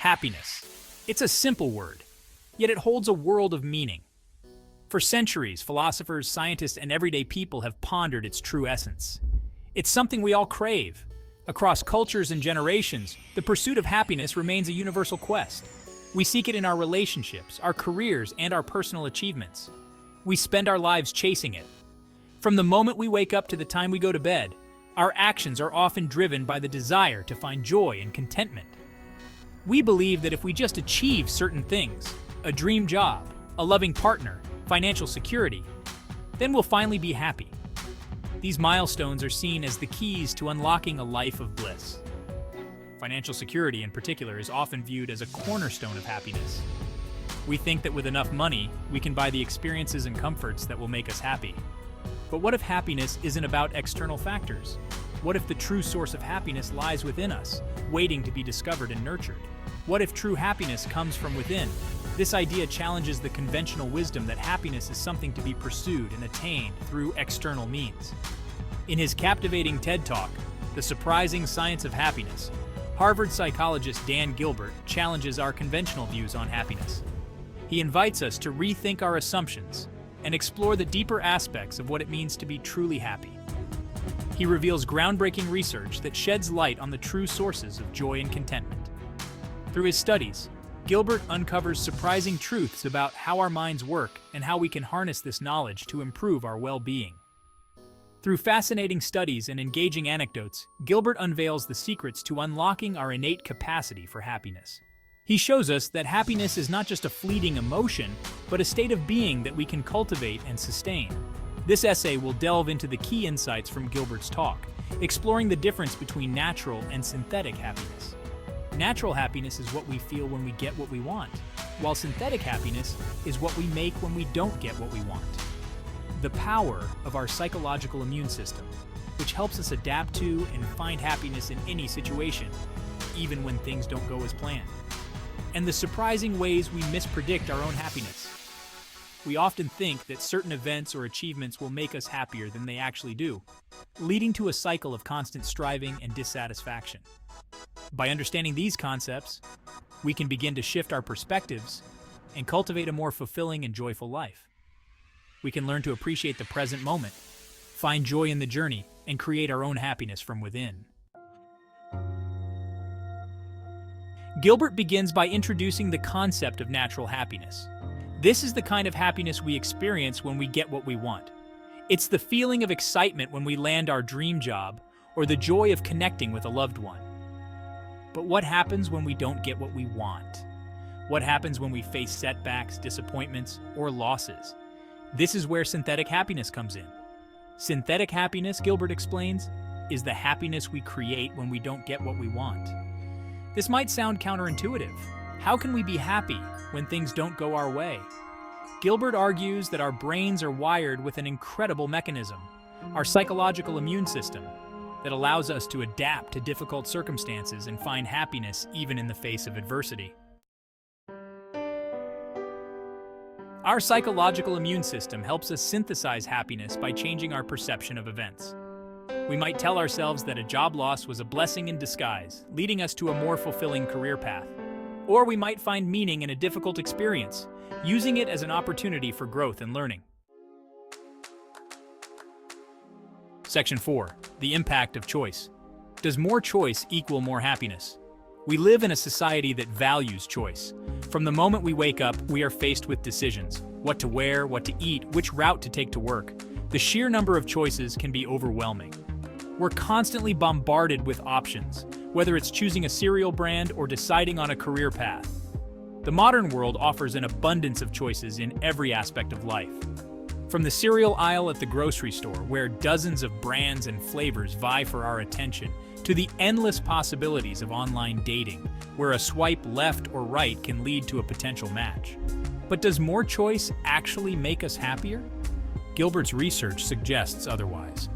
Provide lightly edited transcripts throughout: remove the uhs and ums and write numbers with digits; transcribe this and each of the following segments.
Happiness. It's a simple word, yet it holds a world of meaning. For centuries, philosophers, scientists, and everyday people have pondered its true essence. It's something we all crave. Across cultures and generations, the pursuit of happiness remains a universal quest. We seek it in our relationships, our careers, and our personal achievements. We spend our lives chasing it. From the moment we wake up to the time we go to bed, our actions are often driven by the desire to find joy and contentment. We believe that if we just achieve certain things, a dream job, a loving partner, financial security, then we'll finally be happy. These milestones are seen as the keys to unlocking a life of bliss. Financial security, in particular, is often viewed as a cornerstone of happiness. We think that with enough money, we can buy the experiences and comforts that will make us happy. But what if happiness isn't about external factors? What if the true source of happiness lies within us, waiting to be discovered and nurtured? What if true happiness comes from within? This idea challenges the conventional wisdom that happiness is something to be pursued and attained through external means. In his captivating TED Talk, The Surprising Science of Happiness, Harvard psychologist Dan Gilbert challenges our conventional views on happiness. He invites us to rethink our assumptions and explore the deeper aspects of what it means to be truly happy. He reveals groundbreaking research that sheds light on the true sources of joy and contentment. Through his studies, Gilbert uncovers surprising truths about how our minds work and how we can harness this knowledge to improve our well-being. Through fascinating studies and engaging anecdotes, Gilbert unveils the secrets to unlocking our innate capacity for happiness. He shows us that happiness is not just a fleeting emotion, but a state of being that we can cultivate and sustain. This essay will delve into the key insights from Gilbert's talk, exploring the difference between natural and synthetic happiness. Natural happiness is what we feel when we get what we want, while synthetic happiness is what we make when we don't get what we want. The power of our psychological immune system, which helps us adapt to and find happiness in any situation, even when things don't go as planned. And the surprising ways we mispredict our own happiness. We often think that certain events or achievements will make us happier than they actually do, leading to a cycle of constant striving and dissatisfaction. By understanding these concepts, we can begin to shift our perspectives and cultivate a more fulfilling and joyful life. We can learn to appreciate the present moment, find joy in the journey, and create our own happiness from within. Gilbert begins by introducing the concept of natural happiness. This is the kind of happiness we experience when we get what we want. It's the feeling of excitement when we land our dream job, or the joy of connecting with a loved one. But what happens when we don't get what we want? What happens when we face setbacks, disappointments, or losses? This is where synthetic happiness comes in. Synthetic happiness, Gilbert explains, is the happiness we create when we don't get what we want. This might sound counterintuitive. How can we be happy when things don't go our way? Gilbert argues that our brains are wired with an incredible mechanism, our psychological immune system, that allows us to adapt to difficult circumstances and find happiness even in the face of adversity. Our psychological immune system helps us synthesize happiness by changing our perception of events. We might tell ourselves that a job loss was a blessing in disguise, leading us to a more fulfilling career path. Or we might find meaning in a difficult experience, using it as an opportunity for growth and learning. Section 4. The impact of choice. Does more choice equal more happiness? We live in a society that values choice. From the moment we wake up, we are faced with decisions: what to wear, what to eat, which route to take to work. The sheer number of choices can be overwhelming. We're constantly bombarded with options, whether it's choosing a cereal brand or deciding on a career path. The modern world offers an abundance of choices in every aspect of life. From the cereal aisle at the grocery store, where dozens of brands and flavors vie for our attention, to the endless possibilities of online dating, where a swipe left or right can lead to a potential match. But does more choice actually make us happier? Gilbert's research suggests otherwise.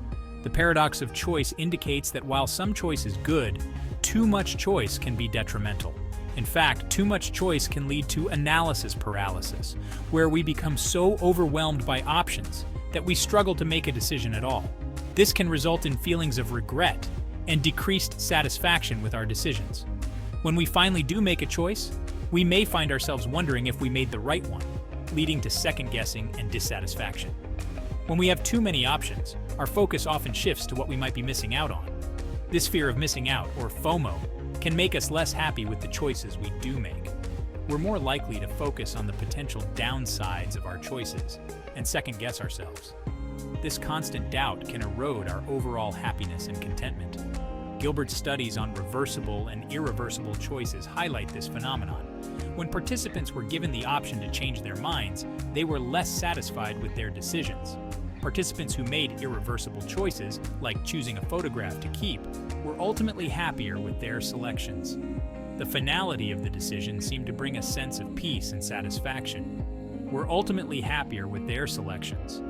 The paradox of choice indicates that while some choice is good, too much choice can be detrimental. In fact, too much choice can lead to analysis paralysis, where we become so overwhelmed by options that we struggle to make a decision at all. This can result in feelings of regret and decreased satisfaction with our decisions. When we finally do make a choice, we may find ourselves wondering if we made the right one, leading to second guessing and dissatisfaction. When we have too many options, our focus often shifts to what we might be missing out on. This fear of missing out, or FOMO, can make us less happy with the choices we do make. We're more likely to focus on the potential downsides of our choices and second guess ourselves. This constant doubt can erode our overall happiness and contentment. Gilbert's studies on reversible and irreversible choices highlight this phenomenon. When participants were given the option to change their minds, they were less satisfied with their decisions. Participants who made irreversible choices, like choosing a photograph to keep, were ultimately happier with their selections. The finality of the decision seemed to bring a sense of peace and satisfaction. We're ultimately happier with their selections.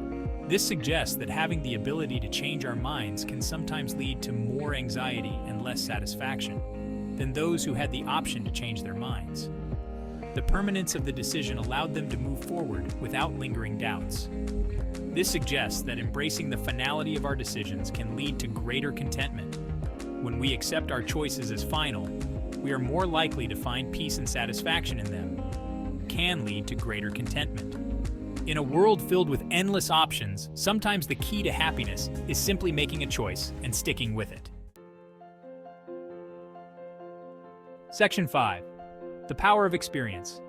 This suggests that having the ability to change our minds can sometimes lead to more anxiety and less satisfaction than those who had the option to change their minds. The permanence of the decision allowed them to move forward without lingering doubts. This suggests that embracing the finality of our decisions can lead to greater contentment. When we accept our choices as final, we are more likely to find peace and satisfaction in them, can lead to greater contentment. In a world filled with endless options, sometimes the key to happiness is simply making a choice and sticking with it. Section 5. The power of experience.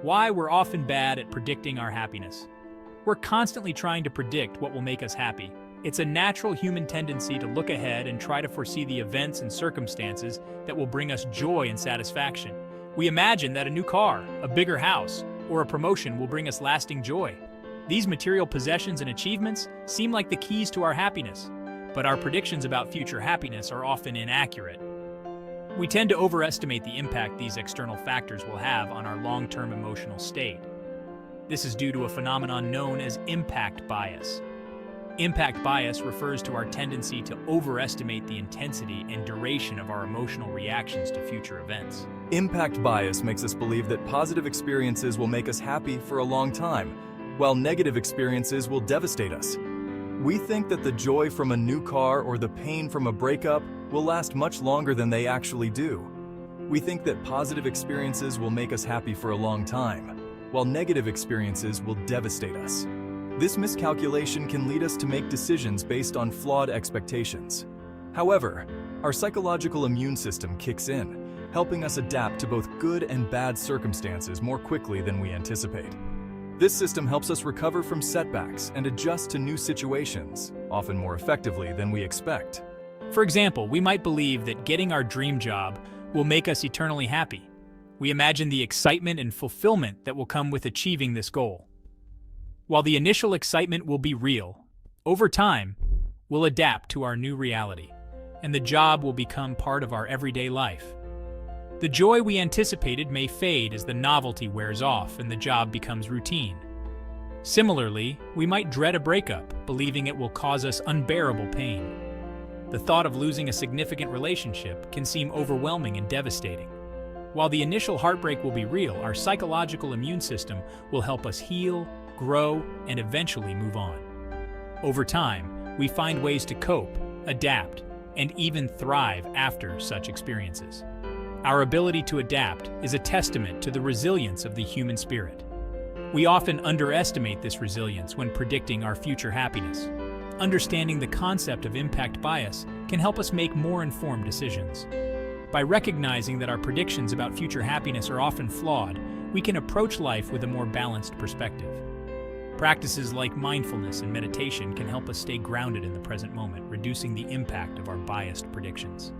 Why we're often bad at predicting our happiness. We're constantly trying to predict what will make us happy. It's a natural human tendency to look ahead and try to foresee the events and circumstances that will bring us joy and satisfaction. We imagine that a new car, a bigger house, or a promotion will bring us lasting joy. These material possessions and achievements seem like the keys to our happiness, but our predictions about future happiness are often inaccurate. We tend to overestimate the impact these external factors will have on our long-term emotional state. This is due to a phenomenon known as impact bias. Impact bias refers to our tendency to overestimate the intensity and duration of our emotional reactions to future events. Impact bias makes us believe that positive experiences will make us happy for a long time, while negative experiences will devastate us. We think that the joy from a new car or the pain from a breakup will last much longer than they actually do. We think that positive experiences will make us happy for a long time, while negative experiences will devastate us. This miscalculation can lead us to make decisions based on flawed expectations. However, our psychological immune system kicks in, helping us adapt to both good and bad circumstances more quickly than we anticipate. This system helps us recover from setbacks and adjust to new situations, often more effectively than we expect. For example, we might believe that getting our dream job will make us eternally happy. We imagine the excitement and fulfillment that will come with achieving this goal. While the initial excitement will be real, over time, we'll adapt to our new reality, and the job will become part of our everyday life. The joy we anticipated may fade as the novelty wears off and the job becomes routine. Similarly, we might dread a breakup, believing it will cause us unbearable pain. The thought of losing a significant relationship can seem overwhelming and devastating. While the initial heartbreak will be real, our psychological immune system will help us heal, grow, and eventually move on. Over time, we find ways to cope, adapt, and even thrive after such experiences. Our ability to adapt is a testament to the resilience of the human spirit. We often underestimate this resilience when predicting our future happiness. Understanding the concept of impact bias can help us make more informed decisions. By recognizing that our predictions about future happiness are often flawed, we can approach life with a more balanced perspective. Practices like mindfulness and meditation can help us stay grounded in the present moment, reducing the impact of our biased predictions.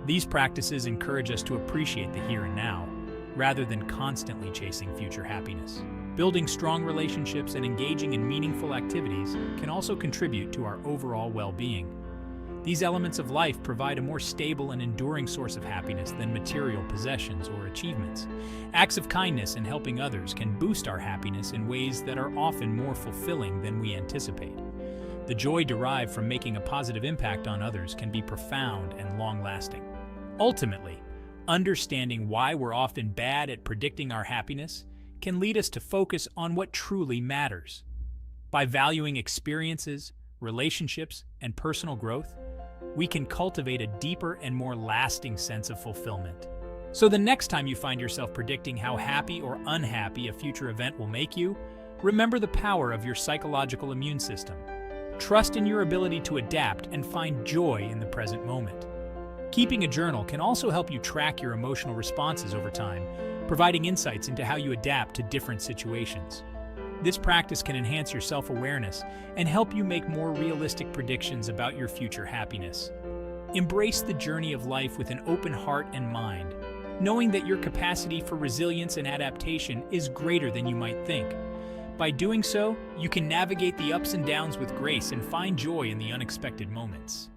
These practices encourage us to appreciate the here and now, rather than constantly chasing future happiness. Building strong relationships and engaging in meaningful activities can also contribute to our overall well-being. These elements of life provide a more stable and enduring source of happiness than material possessions or achievements. Acts of kindness and helping others can boost our happiness in ways that are often more fulfilling than we anticipate. The joy derived from making a positive impact on others can be profound and long-lasting. Ultimately, understanding why we're often bad at predicting our happiness can lead us to focus on what truly matters. By valuing experiences, relationships, and personal growth, we can cultivate a deeper and more lasting sense of fulfillment. So the next time you find yourself predicting how happy or unhappy a future event will make you, remember the power of your psychological immune system. Trust in your ability to adapt and find joy in the present moment. Keeping a journal can also help you track your emotional responses over time, providing insights into how you adapt to different situations. This practice can enhance your self-awareness and help you make more realistic predictions about your future happiness. Embrace the journey of life with an open heart and mind, knowing that your capacity for resilience and adaptation is greater than you might think. By doing so, you can navigate the ups and downs with grace and find joy in the unexpected moments.